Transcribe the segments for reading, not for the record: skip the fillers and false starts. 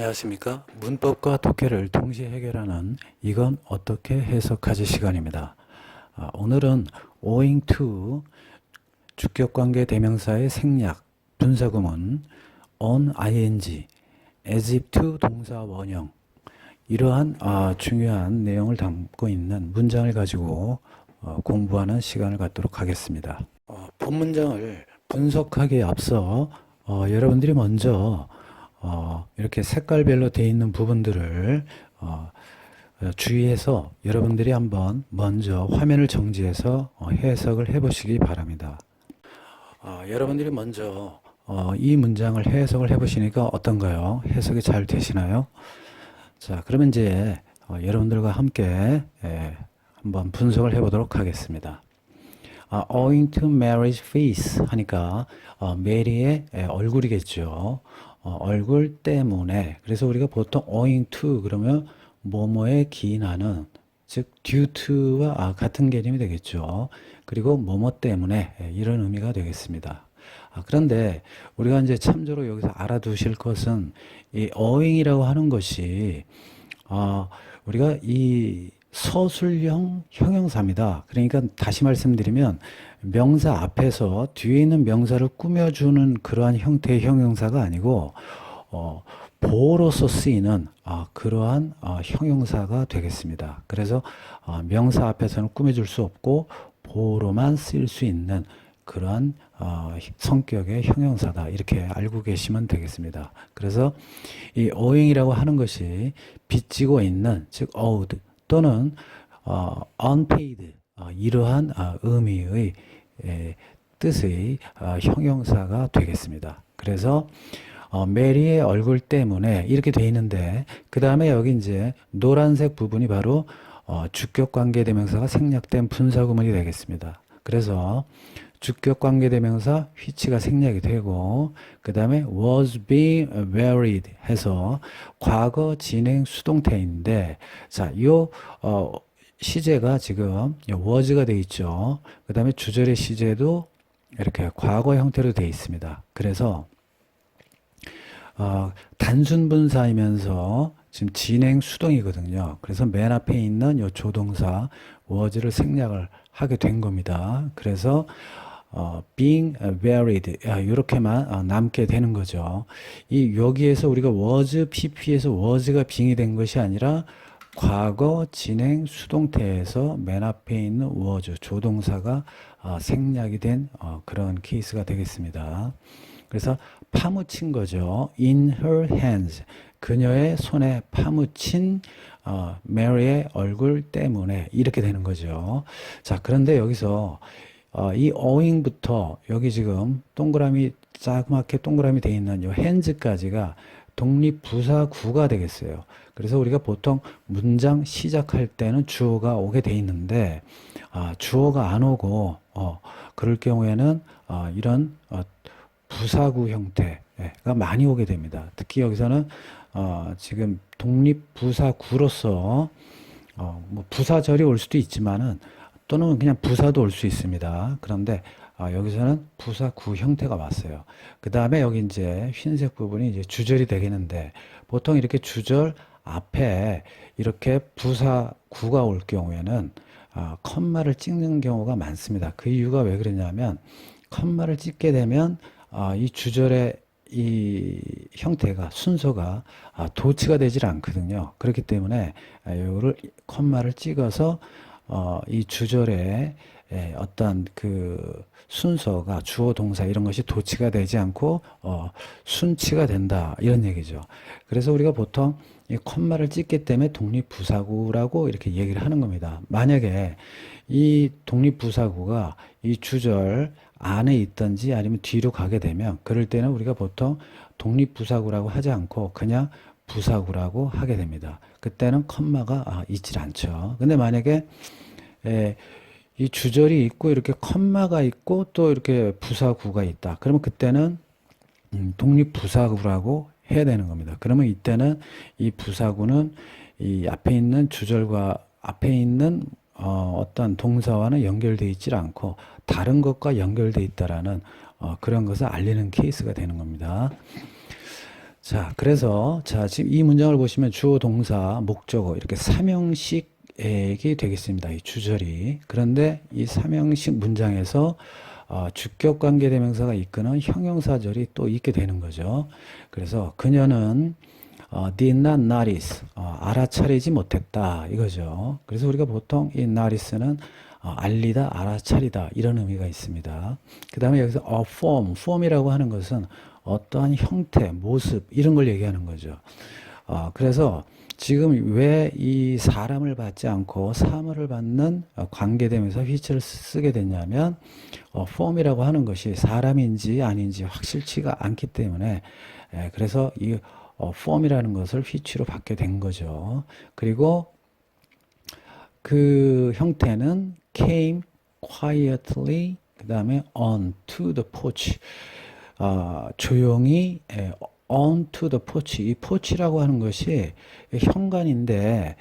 안녕하십니까. 문법과 독해를 동시에 해결하는 이건 어떻게 해석하지 시간입니다. 오늘은 owing to 주격관계 대명사의 생략, 분사구문, on ing, as if to 동사 원형 이러한 중요한 내용을 담고 있는 문장을 가지고 공부하는 시간을 갖도록 하겠습니다. 본 문장을 분석하기에 앞서 여러분들이 먼저 이렇게 색깔별로 되어 있는 부분들을 주의해서 여러분들이 한번 먼저 화면을 정지해서 해석을 해 보시기 바랍니다. 여러분들이 먼저 이 문장을 해석을 해 보시니까 어떤가요? 해석이 잘 되시나요? 자, 그러면 이제 여러분들과 함께 한번 분석을 해 보도록 하겠습니다. owing to Mary's face 하니까 메리의 얼굴이겠죠. 얼굴 때문에. 그래서 우리가 보통 owing to 그러면 뭐뭐에 기인하는, 즉 due to와 같은 개념이 되겠죠. 그리고 뭐뭐 때문에 이런 의미가 되겠습니다. 그런데 우리가 이제 참조로 여기서 알아두실 것은 이 owing이라고 하는 것이 우리가 이 서술형 형용사입니다. 그러니까 다시 말씀드리면 명사 앞에서 뒤에 있는 명사를 꾸며주는 그러한 형태의 형용사가 아니고 보어로서 쓰이는 그러한 형용사가 되겠습니다. 그래서 명사 앞에서는 꾸며줄 수 없고 보어로만 쓰일 수 있는 그러한 성격의 형용사다, 이렇게 알고 계시면 되겠습니다. 그래서 이 owing이라고 하는 것이 빚지고 있는, 즉 owed 또는 unpaid 이러한 의미의 뜻의 형용사가 되겠습니다. 그래서 메리의 얼굴 때문에 이렇게 돼 있는데, 그 다음에 여기 이제 노란색 부분이 바로 주격관계대명사가 생략된 분사구문이 되겠습니다. 그래서 주격관계대명사 which가 생략이 되고, 그 다음에 was being married 해서 과거 진행 수동태인데, 자, 요 시제가 지금 was가 되어 있죠. 그 다음에 주절의 시제도 이렇게 과거 형태로 되어 있습니다. 그래서 단순 분사이면서 지금 진행 수동이거든요. 그래서 맨 앞에 있는 요 조동사 was를 생략을 하게 된 겁니다. 그래서 being married 이렇게만 남게 되는 거죠. 이 여기에서 우리가 was pp에서 was가 being이 된 것이 아니라 과거 진행 수동태에서 맨 앞에 있는 was 조동사가 생략이 된 그런 케이스가 되겠습니다. 그래서 파묻힌 거죠. In her hands, 그녀의 손에 파묻힌 메리의 얼굴 때문에 이렇게 되는 거죠. 자, 그런데 여기서 이 owing부터 여기 지금 동그라미, 자그맣게 동그라미 되어 있는 이 hands까지가 독립부사구가 되겠어요. 그래서 우리가 보통 문장 시작할 때는 주어가 오게 돼 있는데 주어가 안 오고 그럴 경우에는 이런 부사구 형태가 많이 오게 됩니다. 특히 여기서는 지금 독립부사구로서 뭐 부사절이 올 수도 있지만은 또는 그냥 부사도 올 수 있습니다. 그런데 여기서는 부사구 형태가 왔어요. 그 다음에 여기 이제 흰색 부분이 이제 주절이 되겠는데, 보통 이렇게 주절 앞에 이렇게 부사구가 올 경우에는 컴마를 찍는 경우가 많습니다. 그 이유가 왜 그러냐면, 컴마를 찍게 되면 이 주절의 이 형태가, 순서가 도치가 되질 않거든요. 그렇기 때문에 이거를 컴마를 찍어서 이 주절의 어떤 그 순서가 주어 동사 이런 것이 도치가 되지 않고 순치가 된다, 이런 얘기죠. 그래서 우리가 보통 이 컴마를 찍기 때문에 독립부사구라고 이렇게 얘기를 하는 겁니다. 만약에 이 독립부사구가 이 주절 안에 있든지 아니면 뒤로 가게 되면, 그럴 때는 우리가 보통 독립부사구라고 하지 않고 그냥 부사구라고 하게 됩니다. 그때는 컴마가 있질 않죠. 근데 만약에 이 주절이 있고 이렇게 컴마가 있고 또 이렇게 부사구가 있다, 그러면 그때는 독립부사구라고 해야 되는 겁니다. 그러면 이때는 이 부사구는 이 앞에 있는 주절과 앞에 있는 어떤 동사와는 연결되어 있지 않고 다른 것과 연결되어 있다라는 그런 것을 알리는 케이스가 되는 겁니다. 자, 그래서 자, 지금 이 문장을 보시면 주어, 동사, 목적어 이렇게 삼형식이 되겠습니다. 이 주절이. 그런데 이 삼형식 문장에서 주격 관계대명사가 이끄는 형용사절이 또 있게 되는 거죠. 그래서 그녀는 did not notice, 알아차리지 못했다 이거죠. 그래서 우리가 보통 이 notice는 알리다, 알아차리다 이런 의미가 있습니다. 그 다음에 여기서 form이라고 하는 것은 어떠한 형태, 모습 이런 걸 얘기하는 거죠. 그래서 지금 왜 이 사람을 받지 않고 사물을 받는 관계대명사 which를 쓰게 됐냐면 form이라고 하는 것이 사람인지 아닌지 확실치가 않기 때문에 그래서 이 form이라는 것을 which로 받게 된 거죠. 그리고 그 형태는 came quietly 그 다음에 on to the porch 조용히 on to the porch 이 porch라고 하는 것이 현관인데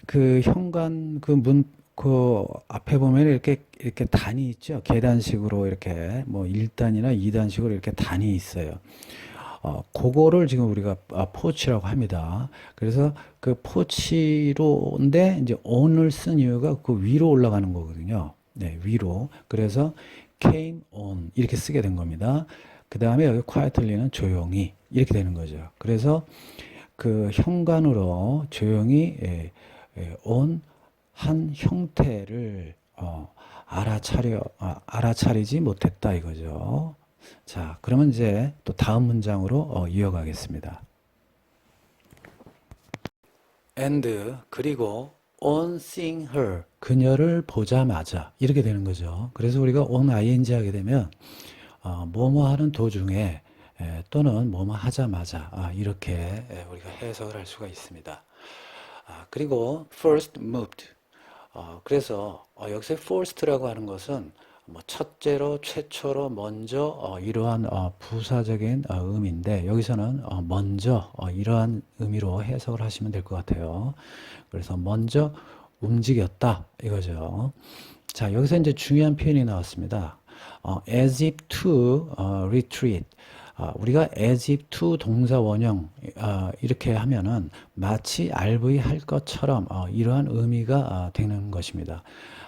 그 현관 그 앞에 보면 이렇게 단이 있죠. 계단식으로 이렇게 뭐 1단이나 2단식으로 이렇게 단이 있어요. 그거를 지금 우리가 포치라고 합니다. 그래서 그 포치로인데 이제 on을 쓴 이유가 그 위로 올라가는 거거든요. 네, 위로. 그래서 came on 이렇게 쓰게 된 겁니다. 그 다음에 여기 quietly는 조용히 이렇게 되는 거죠. 그래서 그 현관으로 조용히 온 한 형태를 알아차리지 못했다 이거죠. 자, 그러면 이제 또 다음 문장으로 이어가겠습니다. and 그리고 on seeing her 그녀를 보자마자 이렇게 되는 거죠. 그래서 우리가 on ing 하게 되면 뭐뭐 하는 도중에 또는 뭐뭐 하자마자 이렇게 우리가 해석을 할 수가 있습니다. 그리고 first moved 그래서 여기서 first라고 하는 것은 뭐 첫째로, 최초로, 먼저 이러한 부사적인 의미인데 여기서는 먼저 이러한 의미로 해석을 하시면 될 것 같아요. 그래서 먼저 움직였다 이거죠. 자, 여기서 이제 중요한 표현이 나왔습니다. as if to retreat. 우리가 as if to 동사 원형 이렇게 하면은 마치 RV 할 것처럼 이러한 의미가 되는 것입니다.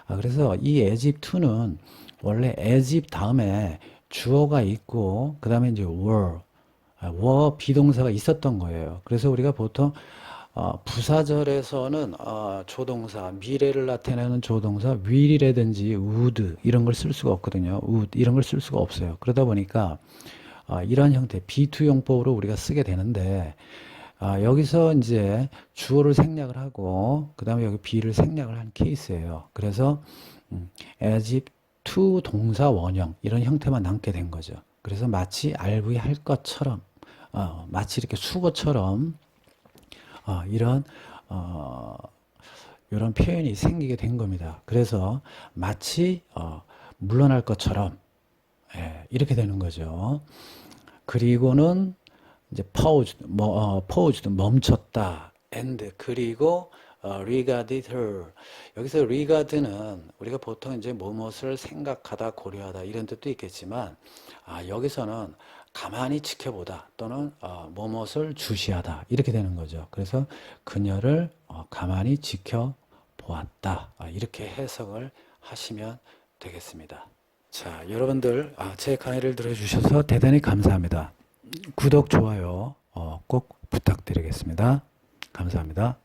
그래서 이 as if to는 원래 as if 다음에 주어가 있고 그 다음에 이제 were 비동사가 있었던 거예요. 그래서 우리가 보통 부사절에서는 조동사, 미래를 나타내는 조동사 will이라든지 would 이런 걸 쓸 수가 없거든요. would 이런 걸 쓸 수가 없어요. 그러다 보니까 이러한 형태 be2용법으로 우리가 쓰게 되는데 여기서 이제 주어를 생략을 하고 그 다음에 여기 be를 생략을 한 케이스예요. 그래서 as if to 동사 원형 이런 형태만 남게 된 거죠. 그래서 마치 RV 할 것처럼 마치 이렇게 수거처럼 이런 표현이 생기게 된 겁니다. 그래서 마치 물러날 것처럼 이렇게 되는 거죠. 그리고는 이제 paused 멈췄다 and 그리고 regarded her 여기서 regard는 우리가 보통 이제 무엇을 생각하다 고려하다 이런 뜻도 있겠지만 여기서는 가만히 지켜보다 또는 무엇을 주시하다 이렇게 되는 거죠. 그래서 그녀를 가만히 지켜보았다 이렇게 해석을 하시면 되겠습니다. 자, 여러분들 제 강의를 들어주셔서 대단히 감사합니다. 구독, 좋아요 꼭 부탁드리겠습니다. 감사합니다.